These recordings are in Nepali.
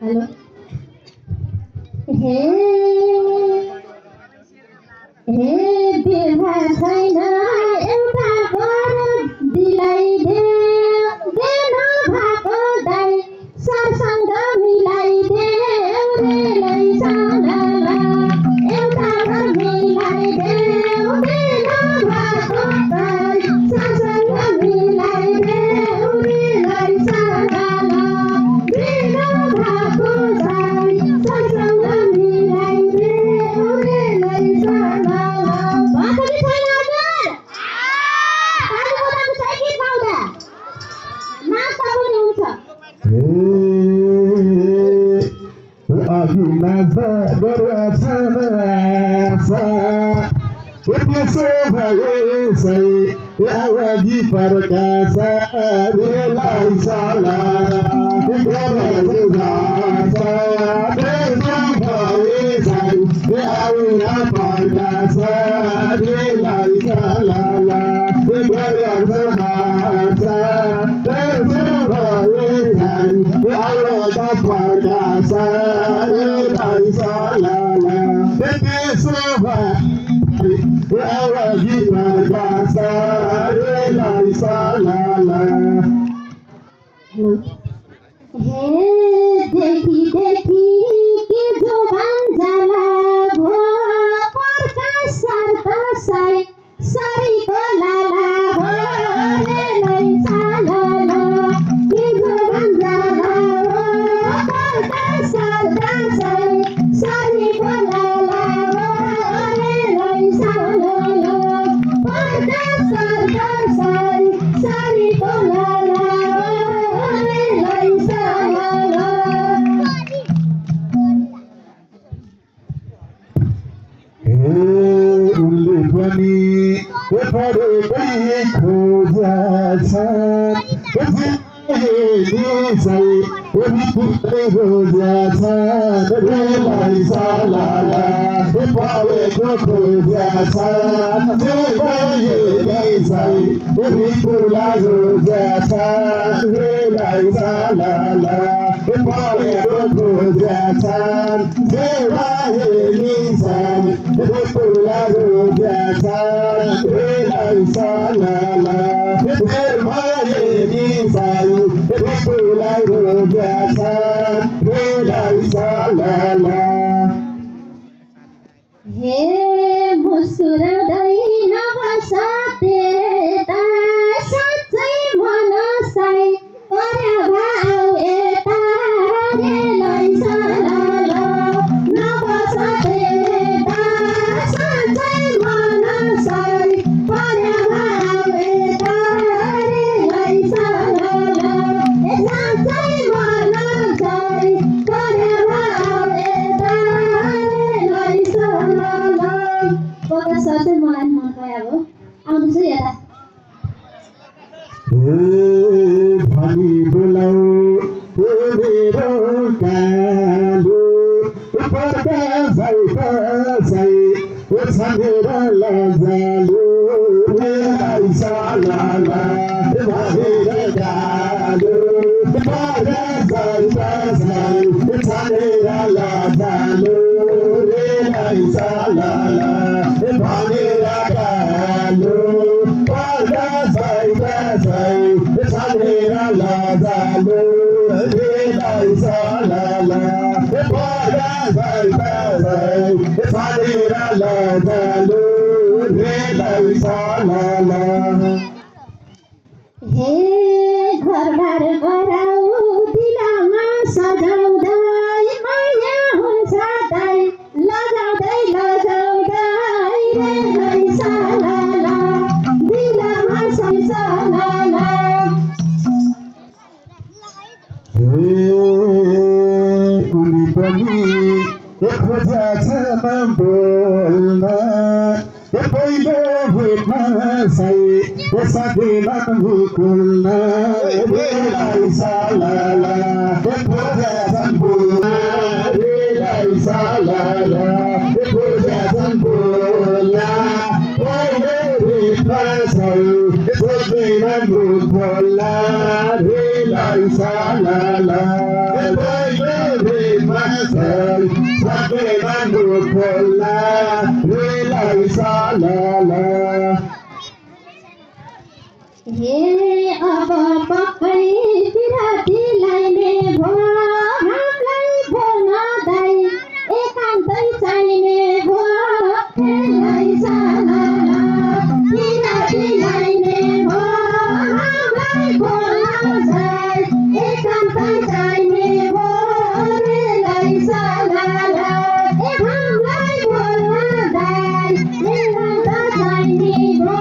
हेलो हे हे बिरहा छैन एउटा वर दिलाइदेऊ देन भएको दाइ सरसँग मिलाइदेऊ रे लैजाला एउटा वर मिलाइदेऊ देन भएको दाइ सरसँग मिलाइदेऊ रे लैजाला देन भएको दाइ सरसँग मिलाइदेऊ रे लैजाला बाटोले छैन हजुर ताली बजाउनु छ कि पाउँदा नाच्दा पनि हुन्छ अघि नाच्दा गरेछ त्यसो भएसै अघि प्रकाश रेलाई साला प्रकाश रेलाई साला हे देखी देखी के जो भन्जला भो प्रकाश सर्दसाई सरीको लाला हो रे लैजाला के जो भन्जला हो प्रकाश सर्दसाई सरीको लाला हो रे लैजाला प्रकाश सर्दसाई सरीको लाला हो रे लैजाला उनले पनि पढेकै खोजा पढेको खोजा हे मुस्कुराउँदै नबसाते ता साँच्चै मनसाई पर्या भाउ यता रे लैजाला नबसाते ता साँच्चै मनसाई पर्या भाउ यता रे लैजाला साँच्चै मनसाई पर्या भाउ यता रे लैजाला प्रकाश सर चाहिँ मलाई मन पऱ्यो अब आउँदैछु यता भनी बोलाऊ मेरो कालु प्रकाश छमेर लजालु लैजाला भनेर गालु प्रकाश छमेर लजालु रे लैजाला भनेर गालु प्रकाश छमेर लजालु रे लैजाला प्रकाश छमेर लजालु रे लैजाला हे घरबार गराउ दिलमा सजाउँदै माया हुन्छ दाइ लजाउँदै लजाउँदै रे लैजाला दिलमा सजाला उनी पनि खोजा छ बोल्न पहिलो भेटमा सही सकेन भुकुल्न रे लैजाला खोजा छ बोल्न रे लैजाला खोजा छ बोल्न पहिलो भेटमा सही सकेन खोला रेलाई सालाला भेटमा छन् सबैमा खोला रेलाई सालाला हे अब पक्कै बिरातीलाई ने भो हामीलाई बोल्न दाइ एकान्तै चाहिने भो रेलाई सालाला बिरातीलाई ने भो हामीलाई बोल्न दाइ एकान्तै चाहिने भो रेलाई सालाला हामीलाई बोल्न दाइ एकान्तै चाहिने भो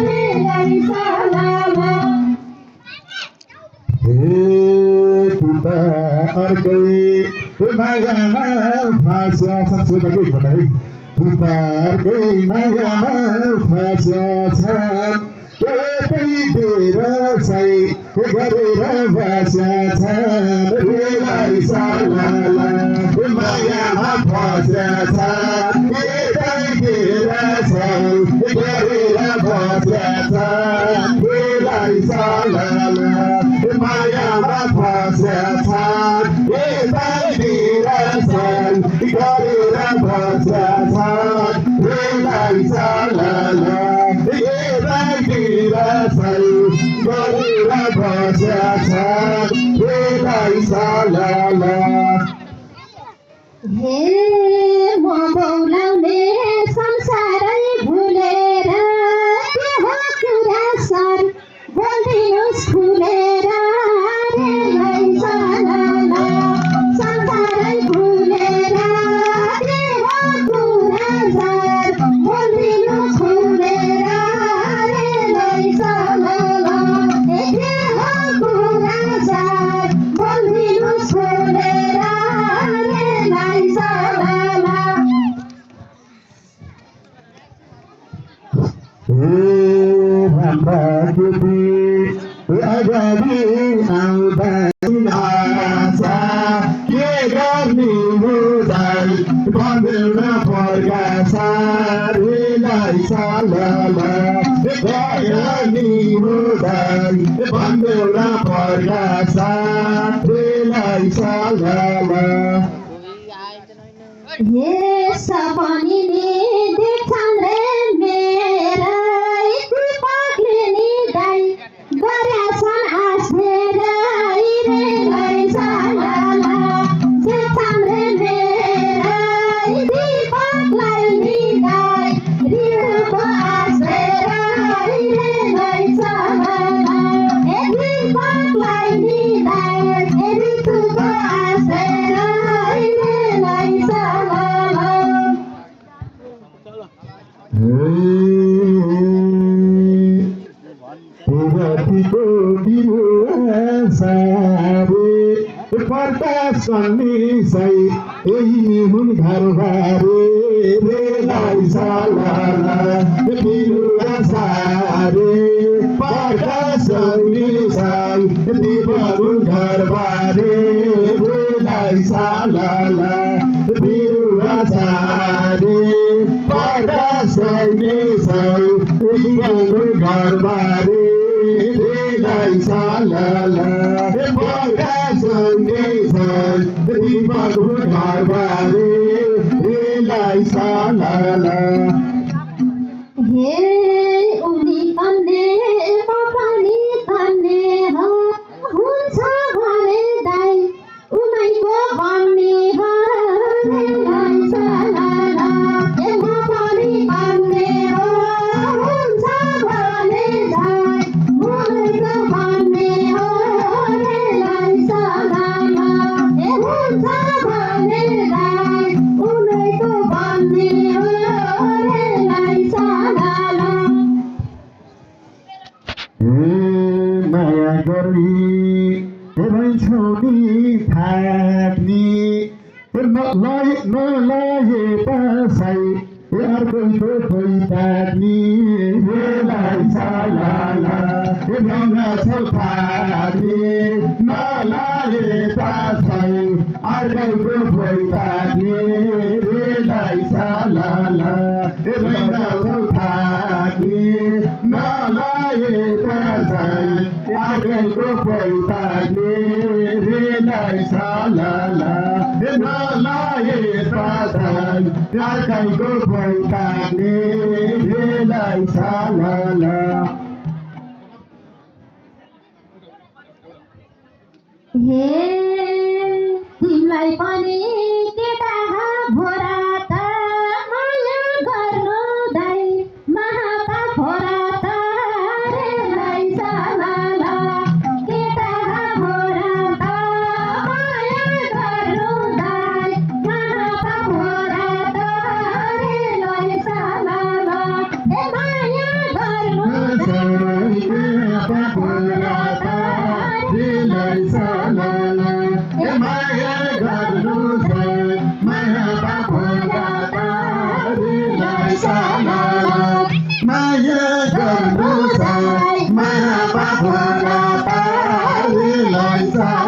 रेलाई सालाला kita अर्कै मायामा फास्या सक्छु त के भन्दा है kita अर्कै मायामा फास्या छ एउटै बेरसाई गरेर भाषा छ रेलाई सालाला मायामा फास्या छ एउटै बेरसाई गरेर भाषा छ रेलाई सालाला मायामा फास्या छ एउटै बेरसाई गरेर भाषा छ रेलाई सालाला एउटै बेरसाई गरेर भाषा छ रेलाई सालाला हे म बोलाउने संसारै भुलेर के हो कुरा सर बोलिदिनुहोस् खुलेर रेलाई सालाला संसारै भुलेर के हो कुरा सर बोलिदिनुहोस् खुलेर रेलाई सालाला के हो कुरा सर बोलिदिनुहोस् खुलेर रेलाई सालाला हाम्रा केटी अगाडि आउँदा आशा के गर्ने हुँदै भन्दैन फर्कासा रेलाई सालाला गर्ने हुँदै भन्दैन फर्कासा रेलाई सालाला हे सपनीले देख्छन् रे मेरै कृपाले नि दाइ गरेछन् आस्नेर रेलाई सालाला देख्छन् रे मेरै दीपकलाई नि दाइ ऋणको आस्नेर रेलाई सालाला दीपकलाई नि दाइ ऋतुको आस्नेर रेलाई सालाला रातिको सारे प्रकाश निसै यही हुन् घरबारे रेलाई सालाला बिरुवा सारे प्रकाश निसै दिपहुन् घरबारे रेलाई सालाला बिरुवा सारे प्रकाश निसै दिपहुन् घरबारे रेलाई सालाला प्रकाश निसै दिपहुन् घरबारे रेलाई सालाला हे उनी कन्ने पानी कन्ने हो हुन्छ भने दाइ उनैको भन्ने हो रेलाई सालाला हे पानी कन्ने हो हुन्छ भने दाइ उनैको भन्ने हो रेलाई सालाला हे हुन्छ भने दाइ उनैको भन्ने हो रेलाई सालाला माया गरी छोडी थाक्ने नलागे पासाई अर्को खोइ ताक्ने रेलाई सालाला ढङ्गा छौ थाक्ने नलागे पासाई अर्को खोइ ताक्ने रेलाई सालाला ढङ्गा छौ थाक्ने नलागे पासाई अर्कैको पैसा धेरैलाई सालाला नलाए साधन अर्कैको पैसा धेरैलाई सालाला हे तिमीलाई पनि केटा भोरा त माया गर्नु दाइ महाता भोरा त रेलाई सालाला केटा भोरा त माया गर्नु दाइ महाता भोरा त रेलाई सालाला ए माया गर्नु Maya Garusa, Maya Bahuara, Lisa.